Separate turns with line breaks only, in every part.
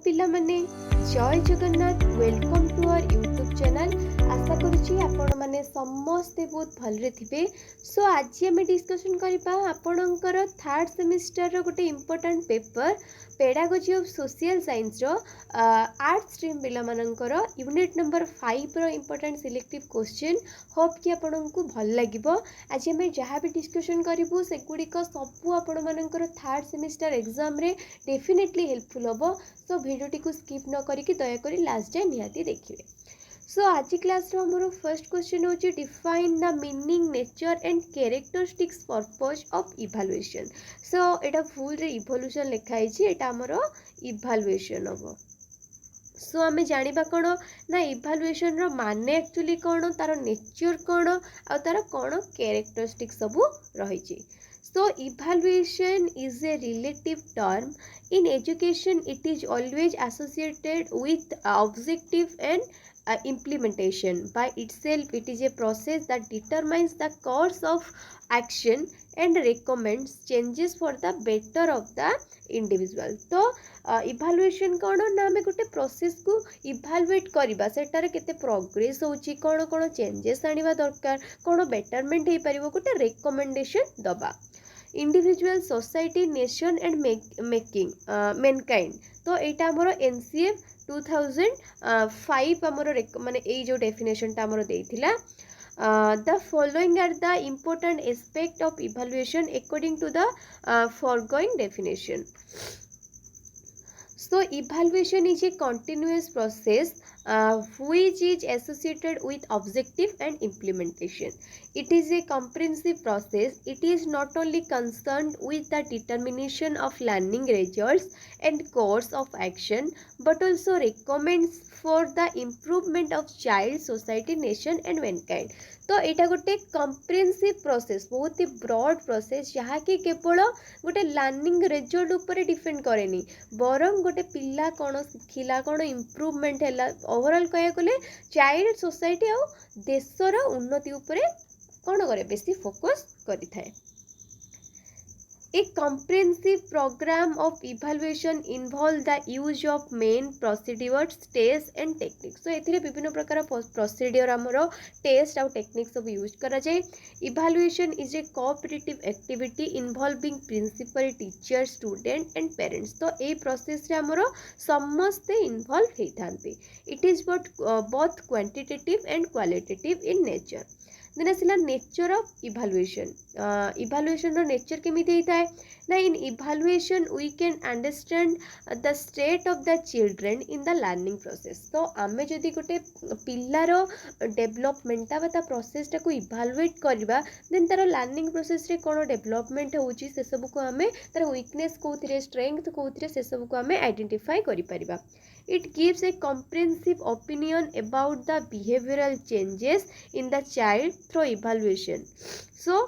पिला माने जय Jagannath welcome to our YouTube channel. आशा करुच्ची आपण माने समस्ते बहुत भलरे थिबे। सो आज आम डिस्कसन करबा आपणकर थर्ड सेमिस्टर रो गोटे important paper pedagogy of social science रो आर्ट स्ट्रीम पिला मानकर यूनिट नंबर 5 रो इम्पोर्टेंट सिलेक्टिव क्वेश्चन। होप कि आपको भल लगिबो। आज आम जहाँ भी डिस्कसन करूँ सेगुड़िक सबू आपण मानकर थर्ड सेमिस्टर एग्जाम रे डेफिनेटली हेल्पफुल हम। सो भिडियोटी को स्किप न करिकी दयाकोरी लास्ट जाए निहाती देखिए। सो आज क्लास रो हमरो फर्स्ट क्वेश्चन होची define the meaning nature and characteristics purpose of evaluation. So एटा फुल रे इवोल्यूशन लिखाई छी, एटा हमरो इवैल्यूएशन हो। सो आमे जानिबा कोन ना इवैल्यूएशन रो माने एक्चुअली कोन, तार नेचर कोन आ तार कोन कैरेक्टरिस्टिक सब रही छी। So evaluation is a relative term. In education, it is always associated with objective and implementation. By itself, it is a process that determines the course of action and recommends changes for the better of the individual. तो evaluation कौन ना आम गोटे process को evaluate करबा, सेटार केते progress होची, कौन कौन चेंजेस आनिबा दरकार, कौन बेटरमेंट हे परिबो, गोटे रेकमेंडेशन दबा। Individual society nation and making Mankind. तो यहाँ आमर एनसीएफ 2005 आमर माने ए जो डेफिनेशन टा आमर देइथिला। The following are the important aspect of evaluation according to the foregoing definition. So evaluation is a continuous process which is associated with objective and implementation. It is a comprehensive process. It is not only concerned with the determination of learning results and course of action, but also recommends for the improvement of child, society, nation and mankind. तो यहाँ गोटे comprehensive process, बहुत ही broad process, जहाँकि केवल गोटे learning result उपर depend करेनी, बरं गोटे पिला कौन शिखिला, कौन इम्प्रूवमेंट है, ओवरऑल कह गले चाइल्ड, सोसाइटी और देशर उन्नति उपरे कौन करे बेसी फोकस करि थाए। A comprehensive program of evaluation involves the use of main procedures, tests and techniques. So एथिरे विभिन्न प्रकार प्रोसीड्यूर हमरो टेस्ट और टेक्निक्स सब यूज करा जाए। Evaluation is a cooperative activity involving principal, teacher, student and parents. तो ए प्रोसेस रे हमरो समस्ते इन्वॉल्व हे थांती। It is both quantitative and qualitative in nature. Then आसला नेचर ऑफ इवैल्यूएशन। इवैल्यूएशन रो नेचर केमिति होता है ना, in evaluation we can understand the state of the children in the learning process. तो आमे जदि गोटे पिलार डेवलपमेंट ता प्रोसेस टाको इवैल्यूएट करबा, देन तार लर्निंग प्रोसेस रे कोन डेवलपमेंट होउची से सब को आमे तार वीकनेस कोथिरे, स्ट्रेंथ कोथिरे, से सब को आमे आइडेंटिफाई करि परिबा। It gives a comprehensive opinion about the behavioral changes in the child through evaluation. So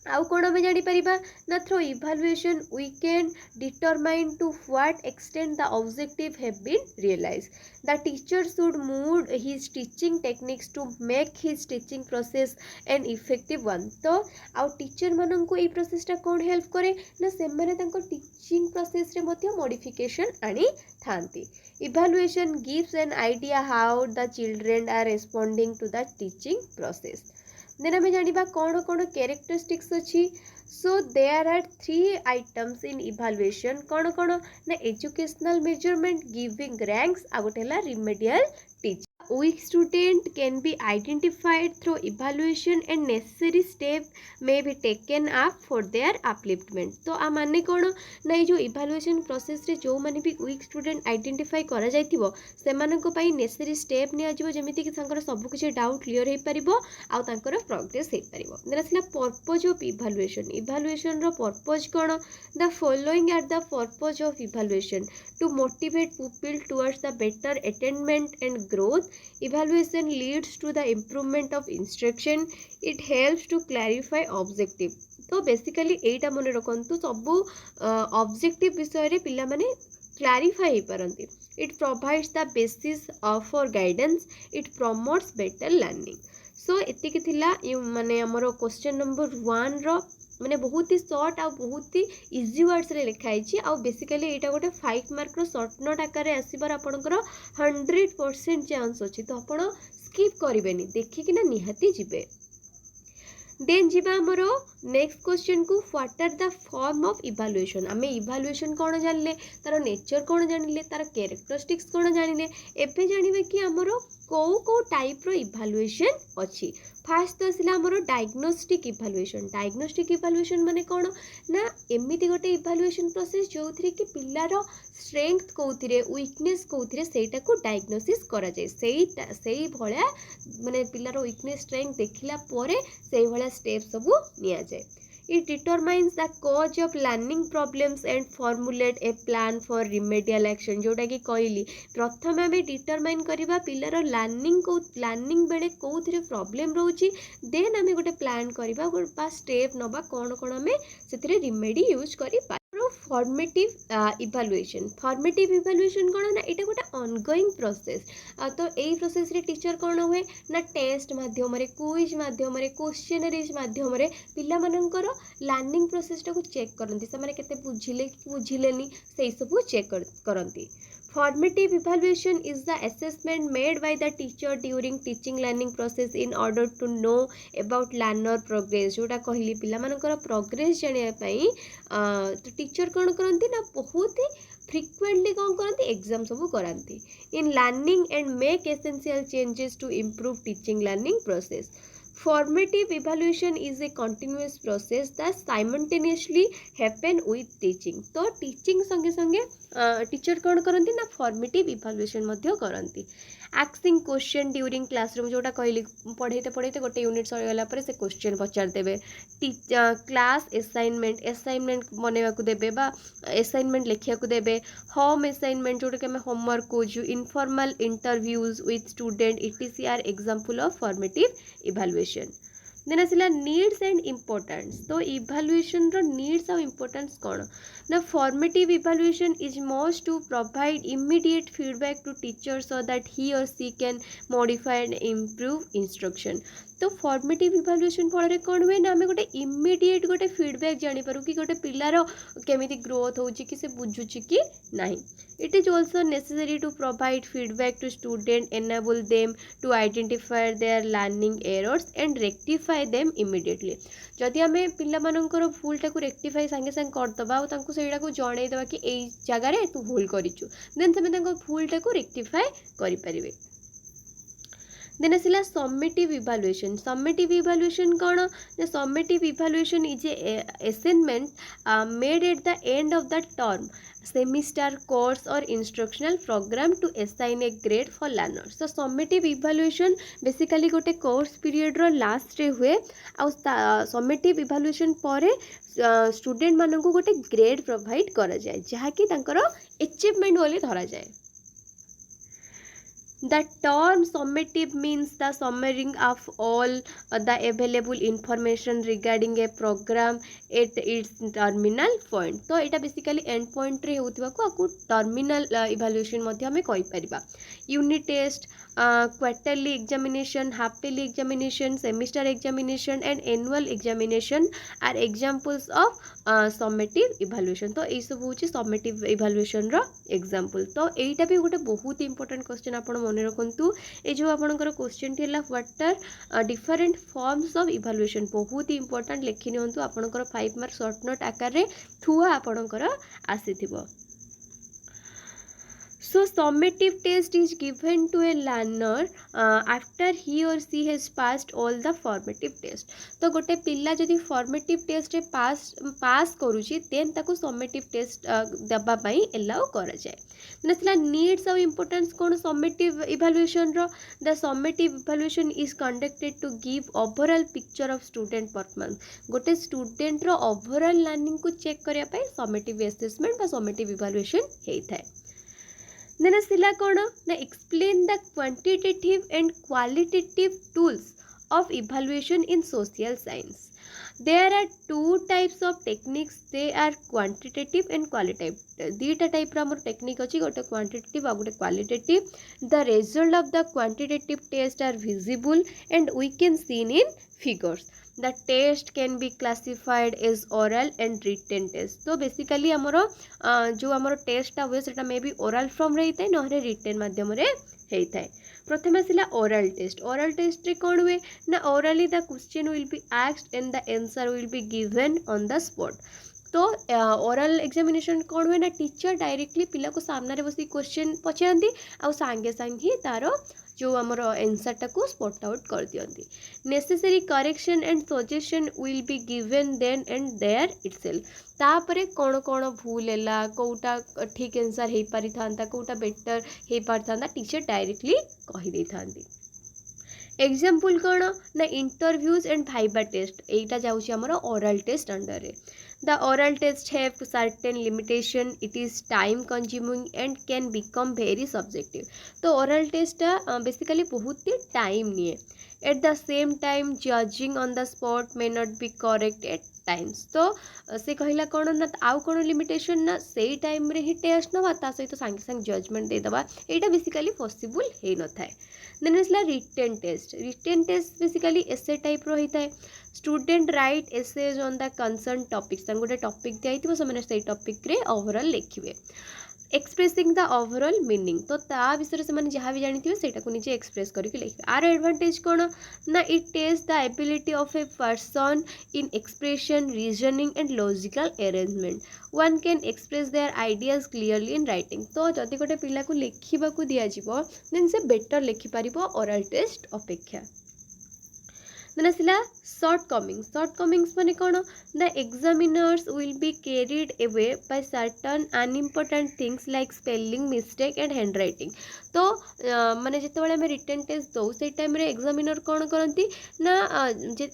आउ कौन आम जापर ना, through evaluation we can determine to what extent the objective have been realise. The teacher should move his teaching techniques to make his teaching process an effective one. तो आउ teacher मानन को ई प्रोसेसटा कौन हेल्प करे ना, से माने तांको टीचिंग प्रोसेस रे मध्य मॉडिफिकेशन आनी थांती। Evaluation gives an idea how the children are responding to the teaching process. Then आम जानिबा कौन कौन कैरेक्टरिस्टिक्स अच्छी। So there are 3 items in evaluation. कौन कौन ना, एजुकेशनल मेजरमेंट, गिविंग रैंक्स, आ गोटे हला remedial teaching. Weak student can be identified through evaluation and necessary step may be taken up for their upliftment. तो आ माने कौन ना, जो इवैल्यूएशन प्रोसेस रे जो माने भी वीक स्टूडेंट आइडेंटिफाई करा जाइतिबो सेमानक पई नेसेसरी स्टेप निया जिवो, जेमिति कि तांकर सब किछि डाउट क्लियर हे परिबो आ तांकर प्रोग्रेस हे परिबो। देन आसला पर्पस ऑफ इवैल्यूएशन। इवैल्यूएशन रो पर्पस कोन, the following are the purpose of evaluation to motivate people towards the better attainment and growth. Evaluation leads to the improvement of instruction. It helps to clarify objective. तो basically एटा मन रखंतु सबु objective विषय रे पिला माने clarify पारंती। It provides the basis for guidance. It promotes better learning. सो एतिकी थिला माने हमरो क्वेश्चन नंबर 1 रो माने बहुत ही शॉर्ट आ बहुत ही इजी वर्ड्स रे लिखाई आ बेसिकली यहाँ गोटे 5 मार्क शॉर्ट नोट आकार आसबार आपंकर 100% चांस अच्छी तो आप स्किप करेंगे देखिकिना निहाती जिबे। देन जीवा आमर नेक्स्ट क्वेश्चन को what are the form of evaluation आमे इवैल्यूएशन कौन जानले तार नेचर कौन जानले तार कैरेक्टरिस्टिक्स कौन जानले एबे जानिबे कि आमर को टाइप रो इवैल्यूएशन अछि। फास्ट तो आसिला आमर डायग्नोस्टिक इवैल्यूएशन माने कौन ना एमिति गोटे इवैल्यूएशन प्रोसेस जो थी कि पिलार स्ट्रेंथ कौथिरे वीकनेस कौथिरे सेटा को डायग्नोसिस करा जाय सेई भलिया माने पिलार वीकनेस स्ट्रेंथ देखिला परे सेई भलिया स्टेप सब निया जाय। It determines the cause of learning problems and formulate a plan for remedial action जोटा कि कहली प्रथम आम डिटरमाइन करवा पिलार लर्निंग बेले कौन प्रॉब्लम रोची देन आम गोटे प्लान करवा स्टेप नवा कौन कौन आम से रिमेडी यूज कर फॉर्मेटिव इवैल्यूएशन कौन ना यहाँ गोटे ऑनगोइंग प्रोसेस तो यही प्रोसेस रे टीचर कौन हुए ना टेस्ट माध्यम क्विज माध्यम क्वेश्चनरीज माध्यम पिला मानकर लर्निंग प्रोसेस टाको चेक करती से केते बुझिले कि बुझिलेनी से सब चेक करती। Formative evaluation is the assessment made by the teacher during teaching learning process in order to know about learner progress जोटा कहली पिला मानकर प्रोग्रेस जानिया पई तो टीचर कौन करती ना बहुत ही फ्रिक्वेंटली कौन करती एग्जाम सब कराती in learning and make essential changes to improve teaching learning process. Formative evaluation is a continuous process that simultaneously happen with teaching तो टीचिंग संगे संगे टीचर कौन करती ना फॉर्मेटिव इवैल्यूएशन मध्य करती। आस्किंग क्वेश्चन ड्यूरिंग क्लासरूम जोटा कहली पढ़ेते गोटे यूनिट सरीगला से क्वेश्चन पचार देबे क्लास असाइनमेंट बनवा देबे बा असाइनमेंट लिखा देबे होम असाइनमेंट जोटा कि होमवर्क खोजु informal interviews with student etc are example of formative evaluation. Then आसिला नीड्स एंड इम्पोर्टेंस तो इवैल्यूएशन रो नीड्स और इम्पोर्टेंस कौन ना formative evaluation is must to provide immediate feedback to teacher so that he or she can modify and improve instruction तो formative evaluation फल कौन हुए ना आम गोटे इमीडिएट गोटे फीडबैक जापर कि गोटे पिलार केमिति ग्रोथ हो कि बुझुची कि नहीं। It is also necessary to provide feedback to student enable them to identify their learning errors and rectify them immediately जदि आम पिलामानकर भूलटा को रेक्टिफाई सांगे सांगे करदबा और सेटा को जनईदबा कि एई जगार तू भूल करिचु देन से भूलटा को रेक्टिफाई करें। देन आसिला समेटिव इवैल्यूएशन कौन ना summative evaluation is a assignment made at the end of the term semester course or instructional program to assign a grade for learners तो समेटिव इवैल्यूएशन बेसिकली गोटे course period रो last रे हुए आ summative evaluation पर student मानक गोटे grade provide करा जाए जहाँकि तांकर अचीवमेंट बोली धरा जाए। The term summative means the summing of all the available information regarding a program at its terminal point तो यहाँ बेसिकली एंड पॉइंट रे होतिबा को आकु टर्मिनल इवैल्यूएशन मध्ये हमें कहि परिबा। Unit test quarterly examination half yearly examination semester examination and annual examination are examples of summative evaluation तो यही सब होची समेटिव इवैल्यूएशन रो एग्जांपल तो एटा भी गोटे बहुत इंपोर्टेंट क्वेश्चन आपण मन रखु ये जो आपंकर क्वेश्चन थी what are different forms of evaluation बहुत ही इंपोर्टेंट लिखि नियंतु आपंकर 5 मार्क शॉर्ट नोट आकार रे थुआ आपंकर आसीथिबो। So summative test is given to a learner after he or she has passed all the formative test तो गोटे पिला जदि formative test रे पास करूची देन ताको summative test दबा पई एलाउ करा जाए। नसला नीड्स और इम्पोर्टेंस कौन summative evaluation रो the summative evaluation is conducted to give overall picture of student performance गोटे स्टूडेंट रो ओवरऑल लर्निंग को चेक करिया पई summative assessment बा summative evaluation हेई थाए। Then asila कौन ना explain the quantitative and qualitative tools of evaluation in social science. There are two types of techniques. They are quantitative and qualitative. दीटा type रा मोर टेक्निक अछि गोटे क्वांटिटेटिव आ गोटे qualitative the result of the quantitative test are visible and we can seen in figures The test can be classified as oral and written test. तो basically आमर जो आमर टेस्टा हुए सेटा मे बी ओराल फॉर्म रे होता है नहरे रिटेन माध्यम रे होता है. प्रथम आसला ओराल टेस्ट. ओराल टेस्ट रे कौन हुए ना orally the question will be asked and the answer will be given on the spot. तो ओराल एग्जामिनेशन कौन हुए ना टीचर डायरेक्टली पिला को सामने बस क्वेश्चन पचारती आ सांगे सांगे ही तार जो आमर आंसरटा को स्पॉट आउट कर दियंती. Necessary correction and suggestion will be given then and there itself. तापरे कौन कौन भूल है कौटा ठीक आंसर हो पारि था कौटा बेटर हो पारि था टीचर डायरेक्टली कही था. एग्जाम्पल कौन ना इंटरव्यूज एंड भाइबा टेस्ट एटा जाउची हमर ओरल टेस्ट अंडर रे. The oral test have certain limitation. It is time consuming and can become very subjective. तो oral test basically बहुत ही time निये. At the same time judging on the spot may not be correct at times. तो से कहला कौन ना आउ कौन लिमिटेशन ना से टाइम रे ही टेस्ट ना ता सहित सांगे सांगे जजमेंट दे दबा एटा बेसिकली पॉसिबल हे न थाए. देन इसला written test. Written test basically essay type रो होता है. Student write essays on the concern topics गोटे टॉपिक दिखाई से टॉपिक रे ओवरऑल लिखिए. एक्सप्रेसिंग द ओवरऑल मीनिंग तो ता विषय से मैंने जहाँ भी जानी से निजे एक्सप्रेस करके लिखे. आर एडवांटेज कौन ना it taste the ability of a person in expression reasoning and logical arrangement. One can express their ideas clearly in writing. तो जदि गोटे पिला को लिखा दिज्व देन से बेटर लिखिपर ओरल टेस्ट अपेक्षा. देन आसला shortcomings. Shortcomings माने कौन the examiners will be carried away by certain unimportant things like spelling mistake and handwriting. तो माने जितेबाला आम रिटन टेस्ट दो से टाइम रे एग्जामिनर कौन करती ना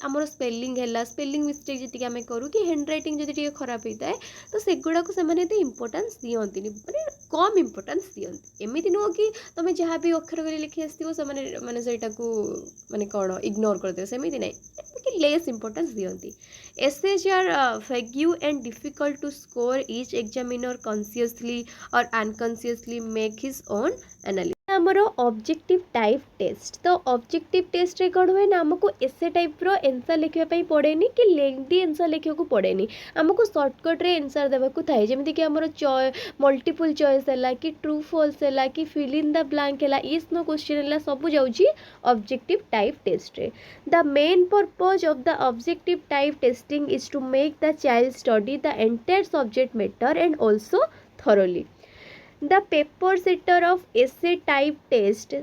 आमर स्पेलिंग है स्पेलिंग मिस्टेक जी आम करूँ कि हैंडराइटिंग जब खराब होता है तो सेगुड़ा को से इंपोर्टान्स दिखती माने कम इंपोर्टान्स दिखती. एमती नुह कि तुम जहाँ भी अक्षर कर लिखी आसो मैंने से माने कौन इग्नोर करदे सेमती ना कि लेस इंपोर्टेंस दियंती. Essays are vague and difficult to score. Each examiner consciously or unconsciously make his own analysis. आमर ऑब्जेक्टिव टाइप टेस्ट. तो ऑब्जेक्टिव टेस्ट रे कौन हुए ना आमको एसे टाइप रो आंसर लिखा पड़ेनी कि लेंथी आंसर लिखा पड़ेनी. आमको सर्टकट रे आंसर देवाक थाए जमीक आमर मल्टीपल चॉइस है कि ट्रू फॉल्स है कि फिल इन द ब्लैंक है येस नो क्वेश्चन है सब जाऊँगी ऑब्जेक्टिव टाइप टेस्ट रे. The main purpose of the objective type testing is to make the child study the entire subject matter and also thoroughly. The paper setter of essay type test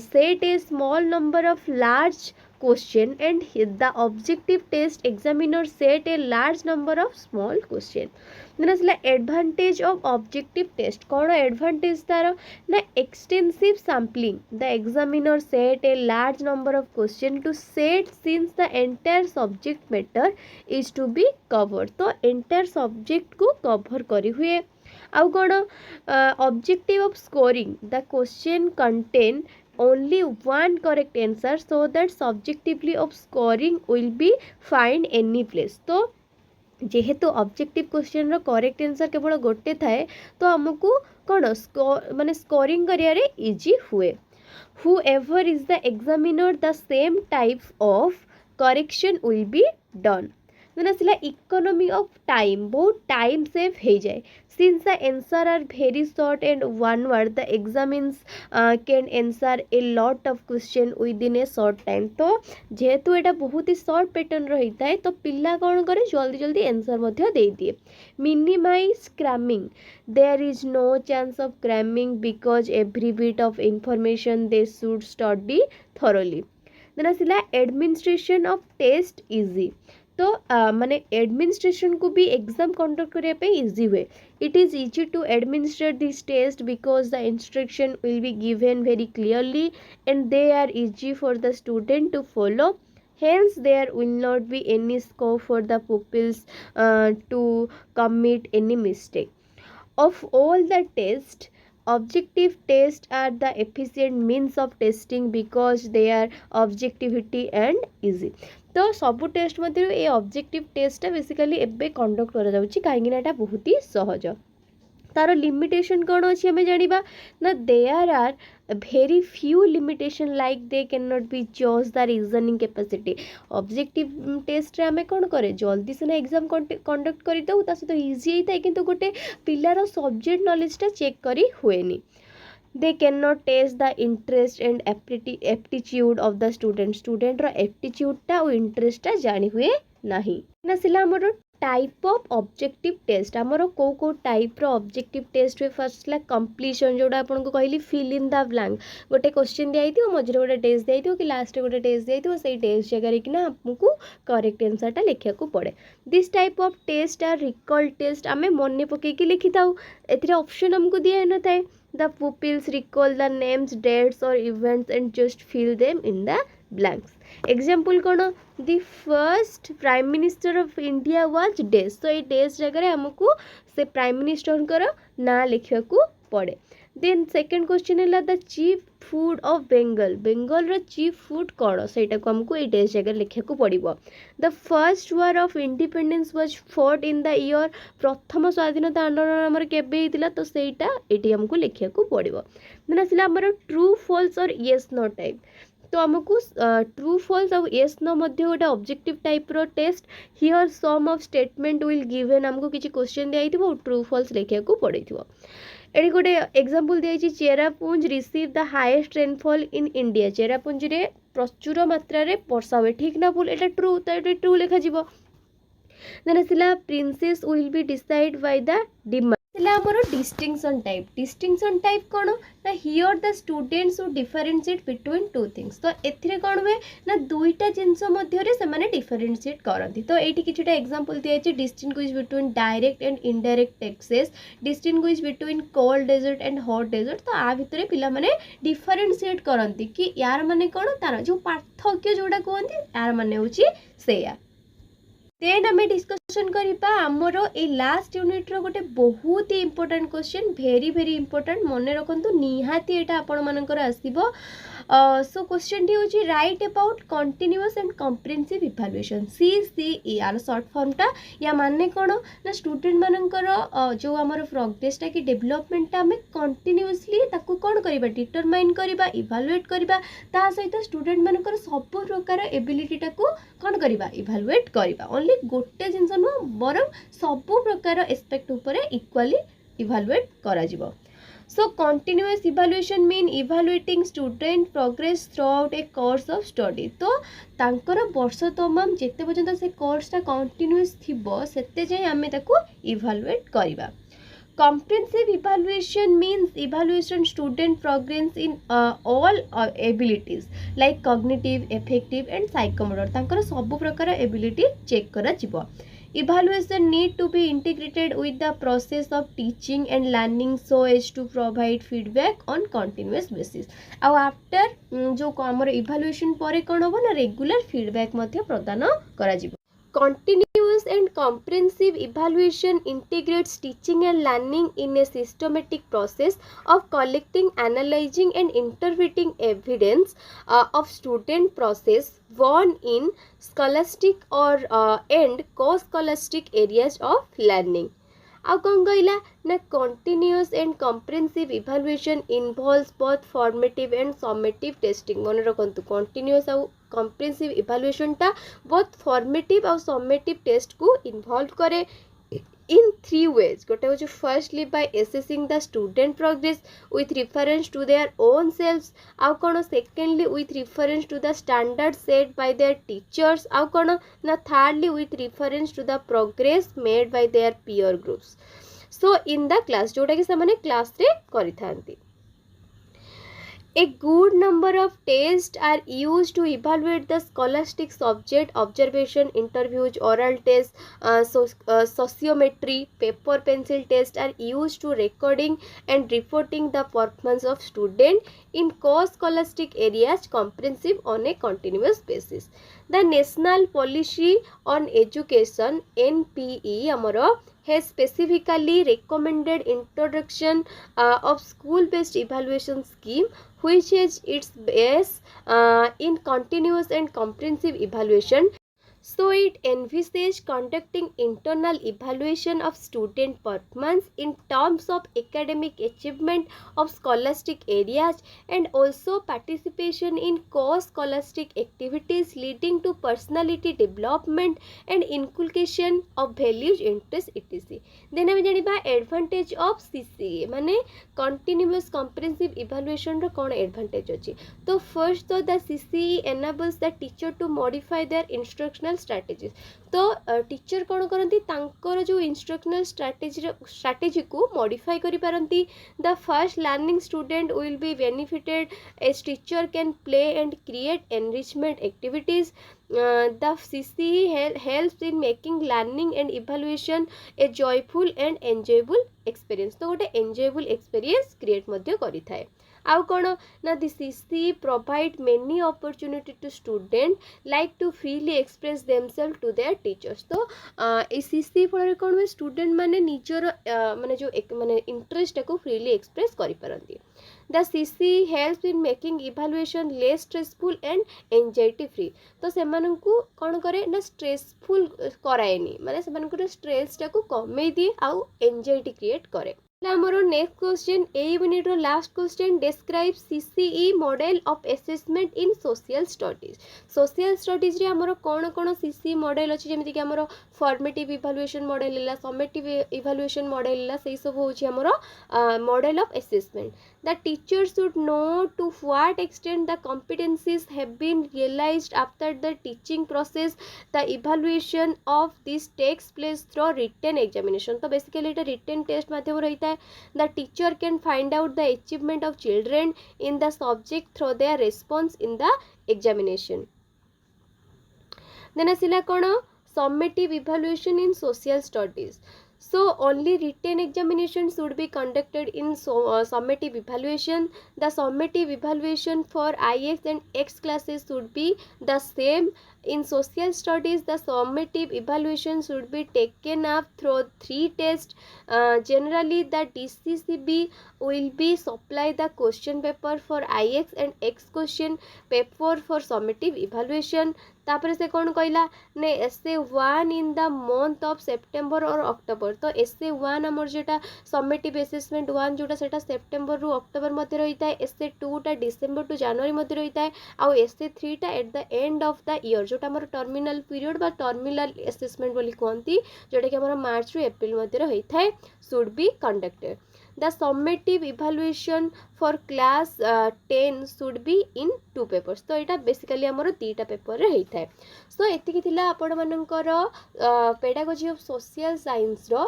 set a small number of large question and the objective test examiner set a large number of small question. then asla advantage of objective test कौन advantage तार ना extensive sampling. The examiner set a large number of question to set since the entire subject matter is to be covered. तो entire subject को cover करी हुए. आउ कौन objective of scoring the question contain only one correct answer so that subjectively of scoring will be find any place. तो जेहेतु objective question रो correct answer केवल गोटे थाए तो आमको कौन माने स्कोरिंग करियारे इजी हुए. whoever is the examiner the same type of correction will be done. then asila economy of time बहुत टाइम सेव हो जाए. since the answer are very short and one word the examines can answer a lot of question within a short time. तो जेहेतु एटा बहुत ही short pattern रहीता है तो पिला कौन करे जल्दी जल्दी आंसर मध्य दे दिए. minimize cramming. there is no chance of cramming because every bit of information they should study thoroughly. then asila administration of test easy. तो माने एडमिनिस्ट्रेशन को भी एग्जाम कंडक्ट करने इजी हुए. It is easy to administrate this test because the instruction will be given very clearly and they are easy for the student to follow. hence there will not be any scope for the pupils to commit any mistake. Of all the tests objective tests are the efficient means of testing because they are objectivity and easy. तो सबू test मध्य ये objective test basically एबे conduct करा जाउची काहेकि एटा बहुत ही सहज. तार लिमिटेशन कौन अच्छी आम जाना ना there are very few limitation like they cannot be judged the reasoning capacity. Objective test रे आम कौन करे जल्दी सिना एग्जाम कंडक्ट कर दऊ ता सहित इजी होता है किंतु गोटे पिलार सब्जेक्ट नॉलेजटा चेक करी हुएनी. They cannot test the interest and aptitude of the student row aptitude टा और interest टा जानी हुए नहीं ना सिला हमरो टाइप ऑफ ऑब्जेक्टिव टेस्ट आमर कौ कौ टाइप रो ऑब्जेक्टिव टेस्ट हुए. फर्स्ट ला कंप्लीशन जोड़ा आपन को कहली फिल इन द ब्लैंक गोटे क्वेश्चन दिया थी मझे गोटे टेस्ट दिया कि लास्ट गोटे टेस्ट दिया से टेस्ट जगह कि आपको करेक्ट आंसर टा लिखा को पड़े. This type of test are recall test आम मन पकईकी लिखी था ए ऑप्शन हमको दिया न थाए. The pupils recall the names, dates or events and just fill them in the blanks. Example कौन the first prime minister of India was dash. So ये dash जगह हमको से prime minister कर ना लिखा को पड़े. Then second question है the chief food of Bengal. Bengal row chief food कौन सेटा को हमको ये dash जगह लिखा को पड़िबो. The first war of independence was fought in the year. प्रथम स्वाधीनता आंदोलन हमर केबे हितला तो सेटा एटी हमको लिखा को पड़िबो. देन आसिला हमर ट्रू फॉल्स और येस नो टाइप. तो आमको ट्रू फॉल्स और येस नो मध्य गोटे ऑब्जेक्टिव टाइप रो test. Here some of statement will given हमको किछि क्वेश्चन दिया हितबो ट्रू फॉल्स लिखा को पड़िथिबो. एडी गोटे एग्जांपल दिया Cherrapunji receive the highest rainfall in India. Cherrapunji रे प्रचुर मात्रा रे वर्षा हुए ठीक ना भूल एटा ट्रू तो एटा ट्रू लिखा जिवो. देन आसिला process will be decide by the demand. आमर डिस्टिंक्शन टाइप कौन ना here the students who differentiate between two things. तो एथिरे कौन हुए ना दुईटा जिनस मध्य से माने डिफरेंशिएट करती. तो ये किछटा एग्जांपल दिया distinguish between direct and indirect taxes, distinguish between cold desert and hot desert. तो आ भितर पिला माने डिफरेंशिएट करती कि यार माने कौन तार जो पार्थक्य जोड़ा कहते यार माने होची सेया. देन आम डिस्कसन करिपा आमर ए लास्ट यूनिट रो गोटे बहुत ही इंपोर्टेंट क्वेश्चन भेरी भेरी इंपोर्टेंट मन रखु निहाती एटा आपण मानकर आसीबो. सो क्वेश्चन टी होची right about continuous and comprehensive evaluation CCE यार शॉर्ट फॉर्म टा या माने कोन ना स्टूडेंट मानकर जो हमर प्रोग्रेस टा कि डेवलपमेंट टा हमें कंटीन्यूअसली ताकू कोन करबा डिटरमाइन करबा इवैल्यूएट करबा ता सहित स्टूडेंट मानकर सब प्रकार एबिलिटी टा को कोन करबा इवैल्यूएट करबा. ओनली गोटे जिंस न बरम सब प्रकार एस्पेक्ट ऊपर इक्वली इवैल्यूएट करा जिवो. So continuous evaluation mean evaluating student progress throughout a course of study. तो तांकर वर्ष तमाम जेते पर्यंत से कोर्स टा कंटिन्यूअस थिबो सेते जाय आमे ताको इवैल्यूएट करबा. Comprehensive evaluation means evaluation student progress in all abilities like cognitive, affective and psychomotor. तांकर सब प्रकार एबिलिटी चेक करा जिवो. Evaluation need to be integrated with the process of teaching and learning so as to provide feedback on continuous basis. Now after जो हमर evaluation परे कोन हो ना रेगुलर फीडबैक मध्ये प्रदान करा जिवो. Continuous and comprehensive evaluation integrates teaching and learning in a systematic process of collecting, analyzing and interpreting evidence of student process one in scholastic or and co-scholastic areas of learning. आउ कौन कहला ना continuous and comprehensive evaluation involves both formative and summative testing. मन रखंतु continuous आउ comprehensive evaluation टा both formative आउ summative test को इन्वॉल्व करे in 3 ways. गोटे हूँ firstly by assessing the student progress with reference to their own sales. आउ कौन secondly with reference to the standard set by their teachers. आउ कौन ना thirdly with reference to the progress made by there peer groups. So in the class जोटा कि से class रे करि थांती. A good number of tests are used to evaluate the scholastic subject. Observation, interviews, oral tests, sociometry, paper pencil tests are used to recording and reporting the performance of student in co-scholastic areas comprehensive on a continuous basis. The National Policy on Education NPE amaro has specifically recommended introduction of school-based evaluation scheme which is its base in continuous and comprehensive evaluation. So it envisages conducting internal evaluation of student performance in terms of academic achievement of scholastic areas and also participation in co-scholastic activities leading to personality development and inculcation of values, interests, etc. Then we जानिबा advantage of CCE माने continuous comprehensive evaluation रो कौन advantage अछि. तो first तो the CCE enables the teacher to modify their instructional strategies. तो teacher कौन करती तांकर जो इंस्ट्रक्शनल स्ट्राटेजी को मॉडिफाई करि पारंती. The first learning student will be benefited as teacher can play and create enrichment activities. The CCE helps in making learning and evaluation a joyful and enjoyable experience. तो गोटे enjoyable experience create मध्य करि थाए. आउ कौन ना दी CCE provide many opportunity to student like to freely express themselves to their teachers. तो ए CCE फल कौन हुए स्टूडेंट माने निजर माने जो माने इंटरेस्ट को फ्रीली एक्सप्रेस करि पारंती. The CCE helps in making evaluation less stressful and anxiety free. तो सेमानंकु कौन करे ना स्ट्रेसफुल कराएनी माने सेमानंकु स्ट्रेस टाकू कमे दिए आउ एंजाइटी क्रिएट करे. आमर नेक्स्ट क्वेश्चन ए यूनिट रो last question describe CCE model of assessment in social studies. Social studies रे आमर कोन कोन CCE मॉडल अछि जेमिति कि आमर फॉर्मेटिव इवैल्यूएशन मॉडल हैला समेटिव इवैल्यूएशन मॉडल हैला सेही सब होछि आमर model of assessment. The teacher should know to what extent the competencies have been realized after the teaching process. The evaluation of this takes place through written examination. तो basically it written test माध्यम रहता है. The teacher can find out the achievement of children in the subject through their response in the examination. Then asila kono summative evaluation in social studies. So only written examination should be conducted in summative evaluation. The summative evaluation for IX and X classes should be the same. In social studies, the summative evaluation should be taken up through 3 tests. Generally, the DCCB will be supply the question paper for IX and X question paper for summative evaluation. तापर से कौन कहला ने SA1 in the month of September और October. तो SA1 आमर जोटा summative assessment 1 जोटा सेटा सेप्टेम्बर रु अक्टोबर मध्य रही है. SA2 टा डिसेम्बर टू जनवरी मध्य रही है. आउ SA3 टा eight the end of the year जोटा आमर टर्मिनल पीरियड बा टर्मिनल असेसमेंट बोली कहती जोटा कि आमर मार्च रु एप्रिल मध्य रही है should be conducted. The summative evaluation for class 10 should be in 2 papers. तो यहाँ बेसिकली आमर 2टा पेपर रे होता है. सो एतिकी थिला आपण मानकर पेडागोजी ऑफ सोशल साइंस रो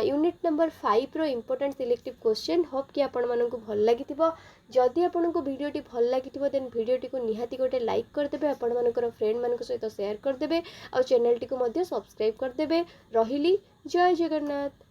यूनिट नंबर 5 रो इंपोर्टेंट सिलेक्टिव क्वेश्चन. होप कि आपण मानकु भल लागिथिबो. जदि आपनको वीडियोटी भल लागिथिबो देन वीडियोटी को निहाती गोटे लाइक करदेबे. आपण मानकर फ्रेंड मानक सहित शेयर करदेबे. और चैनल टी को मध्य सब्सक्राइब करदेबे. रहिली जय जगन्नाथ.